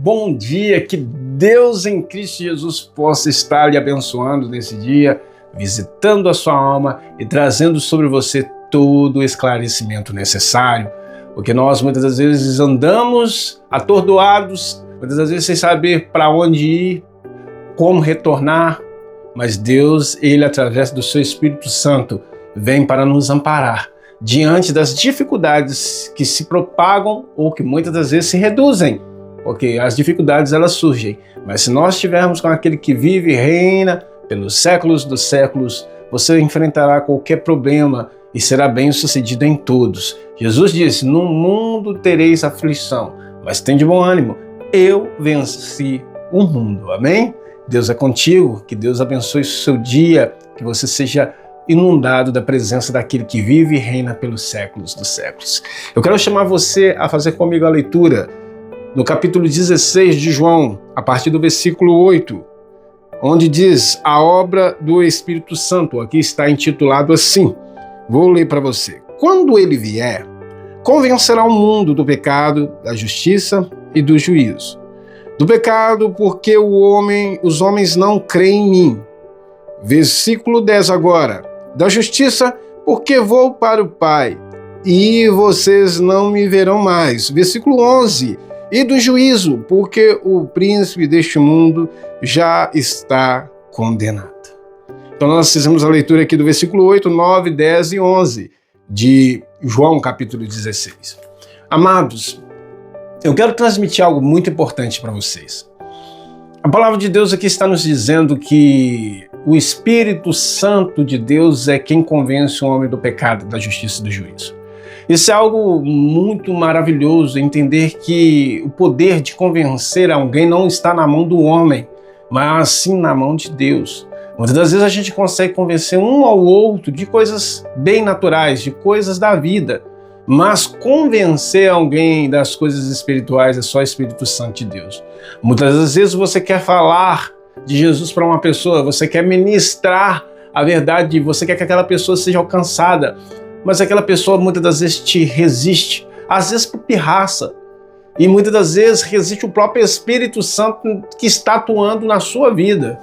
Bom dia, que Deus em Cristo Jesus possa estar lhe abençoando nesse dia, visitando a sua alma e trazendo sobre você todo o esclarecimento necessário, porque nós muitas das vezes andamos atordoados, muitas das vezes sem saber para onde ir, como retornar, mas Deus, Ele através do seu Espírito Santo, vem para nos amparar diante das dificuldades que se propagam ou que muitas das vezes se reduzem. Porque as dificuldades elas surgem, mas se nós estivermos com aquele que vive e reina pelos séculos dos séculos, você enfrentará qualquer problema e será bem sucedido em todos. Jesus disse: no mundo tereis aflição, mas tem de bom ânimo, eu venci o mundo. Amém? Deus é contigo, que Deus abençoe o seu dia, que você seja inundado da presença daquele que vive e reina pelos séculos dos séculos. Eu quero chamar você a fazer comigo a leitura no capítulo 16 de João, a partir do versículo 8, onde diz a obra do Espírito Santo. Aqui está intitulado assim, vou ler para você. Quando ele vier, convencerá o mundo do pecado, da justiça e do juízo. Do pecado, porque os homens não creem em mim. Versículo 10 agora. Da justiça, porque vou para o Pai, e vocês não me verão mais. Versículo 11. E do juízo, porque o príncipe deste mundo já está condenado. Então nós fizemos a leitura aqui do versículo 8, 9, 10 e 11 de João capítulo 16. Amados, eu quero transmitir algo muito importante para vocês. A palavra de Deus aqui está nos dizendo que o Espírito Santo de Deus é quem convence o homem do pecado, da justiça e do juízo. Isso é algo muito maravilhoso, entender que o poder de convencer alguém não está na mão do homem, mas sim na mão de Deus. Muitas das vezes a gente consegue convencer um ao outro de coisas bem naturais, de coisas da vida, mas convencer alguém das coisas espirituais é só o Espírito Santo de Deus. Muitas das vezes você quer falar de Jesus para uma pessoa, você quer ministrar a verdade, você quer que aquela pessoa seja alcançada, mas aquela pessoa muitas das vezes te resiste, às vezes por pirraça, e muitas das vezes resiste o próprio Espírito Santo que está atuando na sua vida.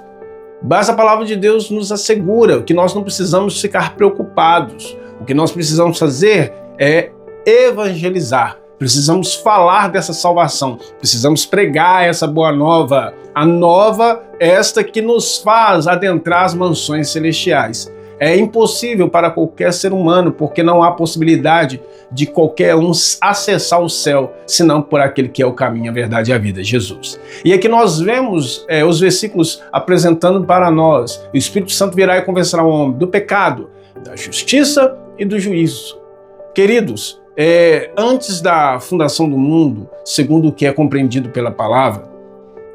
Mas a palavra de Deus nos assegura que nós não precisamos ficar preocupados. O que nós precisamos fazer é evangelizar. Precisamos falar dessa salvação, precisamos pregar essa boa nova, a nova esta que nos faz adentrar as mansões celestiais. É impossível para qualquer ser humano, porque não há possibilidade de qualquer um acessar o céu, senão por aquele que é o caminho, a verdade e a vida, Jesus. E aqui nós vemos os versículos apresentando para nós. O Espírito Santo virá e convencerá o homem do pecado, da justiça e do juízo. Queridos, antes da fundação do mundo, segundo o que é compreendido pela palavra,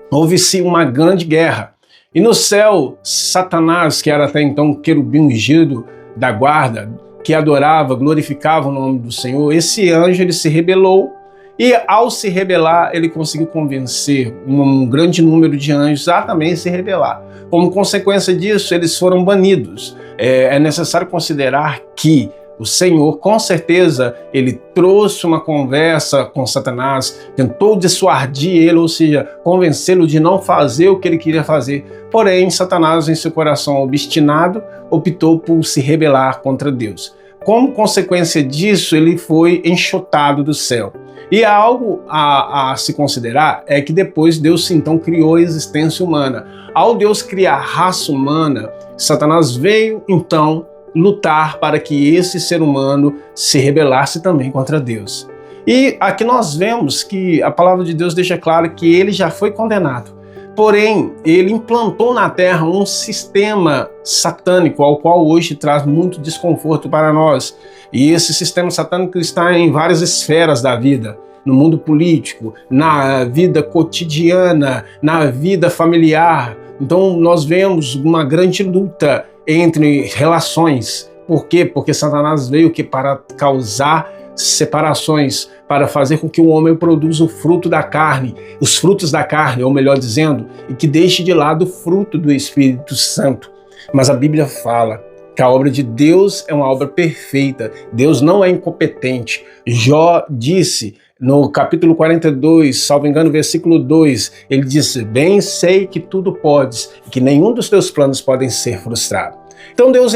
houve-se uma grande guerra. E no céu, Satanás, que era até então um querubim ungido da guarda, que adorava, glorificava o nome do Senhor, esse anjo ele se rebelou e ao se rebelar, ele conseguiu convencer um grande número de anjos a também se rebelar. Como consequência disso, eles foram banidos. É necessário considerar que o Senhor, com certeza, ele trouxe uma conversa com Satanás, tentou dissuadir ele, ou seja, convencê-lo de não fazer o que ele queria fazer. Porém, Satanás, em seu coração obstinado, optou por se rebelar contra Deus. Como consequência disso, ele foi enxotado do céu. E algo a se considerar é que depois Deus então criou a existência humana. Ao Deus criar a raça humana, Satanás veio então lutar para que esse ser humano se rebelasse também contra Deus. E aqui nós vemos que a palavra de Deus deixa claro que ele já foi condenado. Porém, ele implantou na terra um sistema satânico, ao qual hoje traz muito desconforto para nós. E esse sistema satânico está em várias esferas da vida. No mundo político, na vida cotidiana, na vida familiar. Então nós vemos uma grande luta entre relações. Por quê? Porque Satanás veio para causar separações, para fazer com que o homem produza o fruto da carne, os frutos da carne, ou melhor dizendo, e que deixe de lado o fruto do Espírito Santo. Mas a Bíblia fala que a obra de Deus é uma obra perfeita. Deus não é incompetente. Jó disse No capítulo 42, salvo engano, versículo 2, ele diz: bem sei que tudo podes, e que nenhum dos teus planos podem ser frustrado. Então Deus,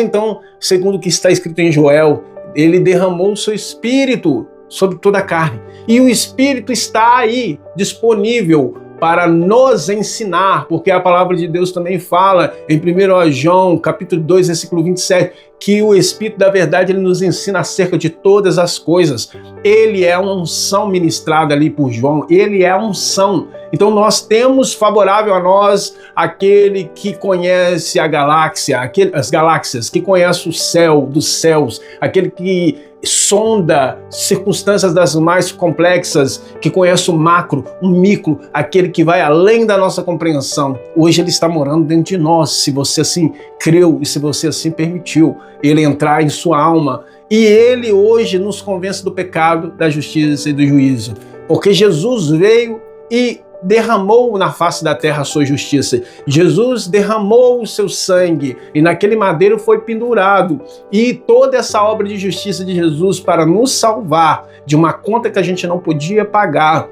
segundo o que está escrito em Joel, ele derramou o seu Espírito sobre toda a carne. E o Espírito está aí, disponível para nos ensinar, porque a palavra de Deus também fala em 1 João, capítulo 2, versículo 27, que o Espírito da verdade ele nos ensina acerca de todas as coisas. Ele é uma unção ministrada ali por João, ele é a unção. Então nós temos favorável a nós aquele que conhece a galáxia, as galáxias, que conhece o céu dos céus, aquele que sonda circunstâncias das mais complexas, que conhece o macro, o micro, aquele que vai além da nossa compreensão. Hoje ele está morando dentro de nós, se você assim creu e se você assim permitiu ele entrar em sua alma. E ele hoje nos convence do pecado, da justiça e do juízo, porque Jesus veio e derramou na face da terra a sua justiça. Jesus derramou o seu sangue e naquele madeiro foi pendurado. E toda essa obra de justiça de Jesus para nos salvar de uma conta que a gente não podia pagar.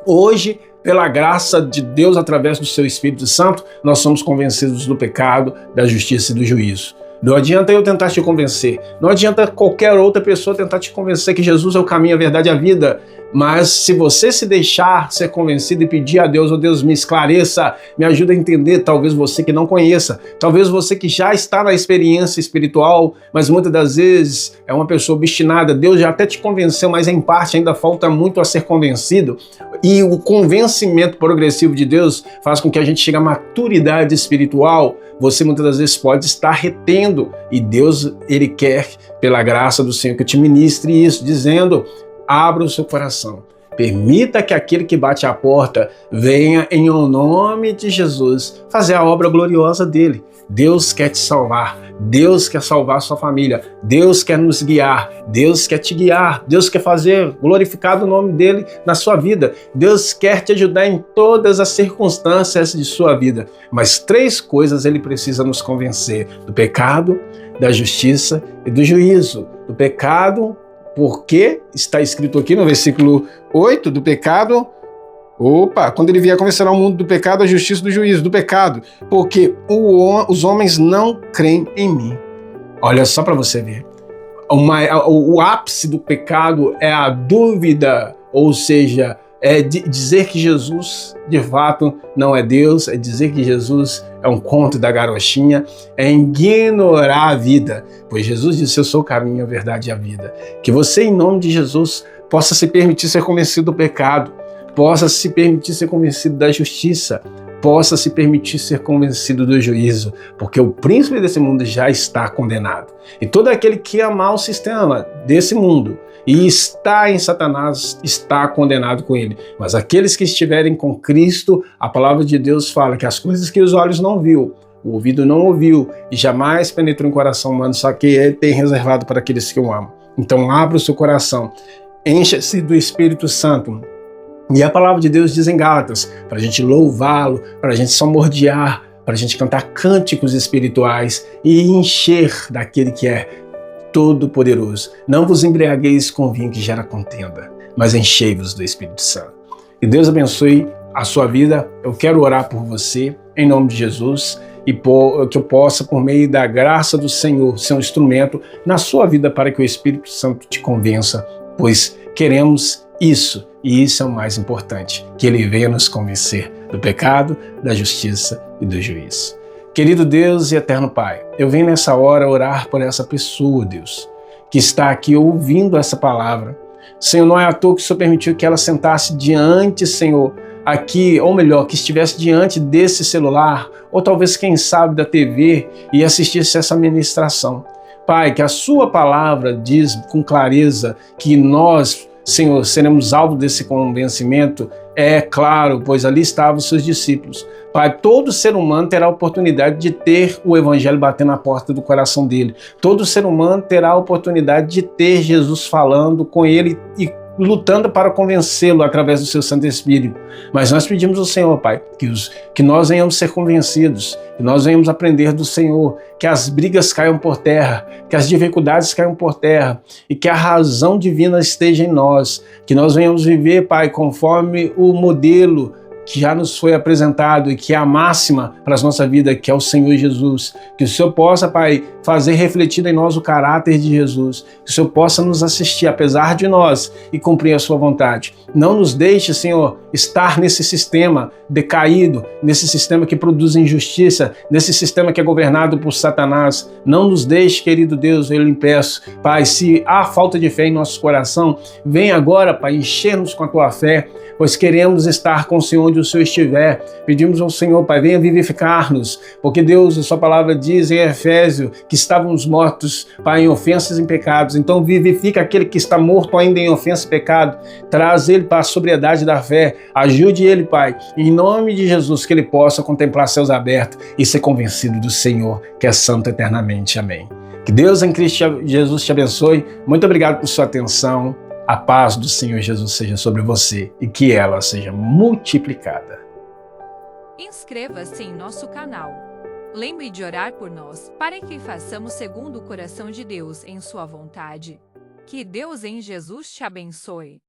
Hoje, pela graça de Deus através do seu Espírito Santo, nós somos convencidos do pecado, da justiça e do juízo. Não adianta eu tentar te convencer, não adianta qualquer outra pessoa tentar te convencer que Jesus é o caminho, a verdade e a vida, mas se você se deixar ser convencido e pedir a Deus, oh Deus, me esclareça, me ajuda a entender, talvez você que não conheça, talvez você que já está na experiência espiritual, mas muitas das vezes é uma pessoa obstinada, Deus já até te convenceu, mas em parte ainda falta muito a ser convencido, e o convencimento progressivo de Deus faz com que a gente chegue à maturidade espiritual. Você muitas das vezes pode estar retendo, e Deus, ele quer, pela graça do Senhor, que eu te ministre isso, dizendo: abra o seu coração, permita que aquele que bate à porta venha em nome de Jesus fazer a obra gloriosa dele. Deus quer te salvar, Deus quer salvar a sua família, Deus quer nos guiar, Deus quer te guiar, Deus quer fazer glorificado o nome dele na sua vida, Deus quer te ajudar em todas as circunstâncias de sua vida. Mas 3 coisas ele precisa nos convencer: do pecado, da justiça e do juízo. Do pecado, porque está escrito aqui no versículo 8, do pecado, quando ele vier convencerá o mundo do pecado, da justiça e do juízo. Do pecado, porque os homens não creem em mim. Olha só para você ver, o ápice do pecado é a dúvida, ou seja, é dizer que Jesus de fato não é Deus, é dizer que Jesus é um conto da garochinha, é ignorar a vida, pois Jesus disse: eu sou o caminho, a verdade e a vida. Que você, em nome de Jesus, possa se permitir ser convencido do pecado, possa se permitir ser convencido da justiça, possa se permitir ser convencido do juízo, porque o príncipe desse mundo já está condenado. E todo aquele que amar o sistema desse mundo e está em Satanás está condenado com ele. Mas aqueles que estiverem com Cristo, a palavra de Deus fala que as coisas que os olhos não viu, o ouvido não ouviu e jamais penetrou em coração humano, só que ele tem reservado para aqueles que o amam. Então abra o seu coração, encha-se do Espírito Santo. E a palavra de Deus diz em Gálatas, para a gente louvá-lo, para a gente salmodiar, para a gente cantar cânticos espirituais e encher daquele que é todo-poderoso. Não vos embriagueis com vinho que gera contenda, mas enchei-vos do Espírito Santo. E Deus abençoe a sua vida. Eu quero orar por você, em nome de Jesus, e que eu possa, por meio da graça do Senhor, ser um instrumento na sua vida para que o Espírito Santo te convença, pois queremos isso, e isso é o mais importante, que Ele venha nos convencer do pecado, da justiça e do juízo. Querido Deus e eterno Pai, eu venho nessa hora orar por essa pessoa, Deus, que está aqui ouvindo essa palavra. Senhor, não é à toa que o Senhor permitiu que ela sentasse diante, Senhor, aqui, ou melhor, que estivesse diante desse celular, ou talvez, quem sabe, da TV, e assistisse essa ministração. Pai, que a sua palavra diz com clareza que nós, Senhor, seremos alvo desse convencimento, é claro, pois ali estavam os seus discípulos. Pai, todo ser humano terá a oportunidade de ter o Evangelho batendo na porta do coração dele. Todo ser humano terá a oportunidade de ter Jesus falando com ele e lutando para convencê-lo através do seu Santo Espírito. Mas nós pedimos ao Senhor, Pai, que nós venhamos ser convencidos, que nós venhamos aprender do Senhor, que as brigas caiam por terra, que as dificuldades caiam por terra e que a razão divina esteja em nós, que nós venhamos viver, Pai, conforme o modelo que já nos foi apresentado e que é a máxima para a nossa vida, que é o Senhor Jesus. Que o Senhor possa, Pai, fazer refletir em nós o caráter de Jesus. Que o Senhor possa nos assistir, apesar de nós, e cumprir a sua vontade. Não nos deixe, Senhor, estar nesse sistema decaído, nesse sistema que produz injustiça, nesse sistema que é governado por Satanás. Não nos deixe, querido Deus, eu lhe peço, Pai, se há falta de fé em nosso coração, vem agora, Pai, encher-nos com a tua fé, pois queremos estar com o Senhor onde o Senhor estiver. Pedimos ao Senhor, Pai, venha vivificar-nos, porque Deus, a sua palavra diz em Efésio que estávamos mortos, Pai, em ofensas e em pecados. Então vivifica aquele que está morto ainda em ofensa e pecado, traz ele para a sobriedade da fé, ajude ele, Pai, em nome de Jesus, que ele possa contemplar céus abertos e ser convencido do Senhor, que é santo eternamente. Amém. Que Deus em Cristo Jesus te abençoe. Muito obrigado por sua atenção. A paz do Senhor Jesus seja sobre você e que ela seja multiplicada. Inscreva-se em nosso canal. Lembre de orar por nós, para que façamos segundo o coração de Deus em sua vontade. Que Deus em Jesus te abençoe.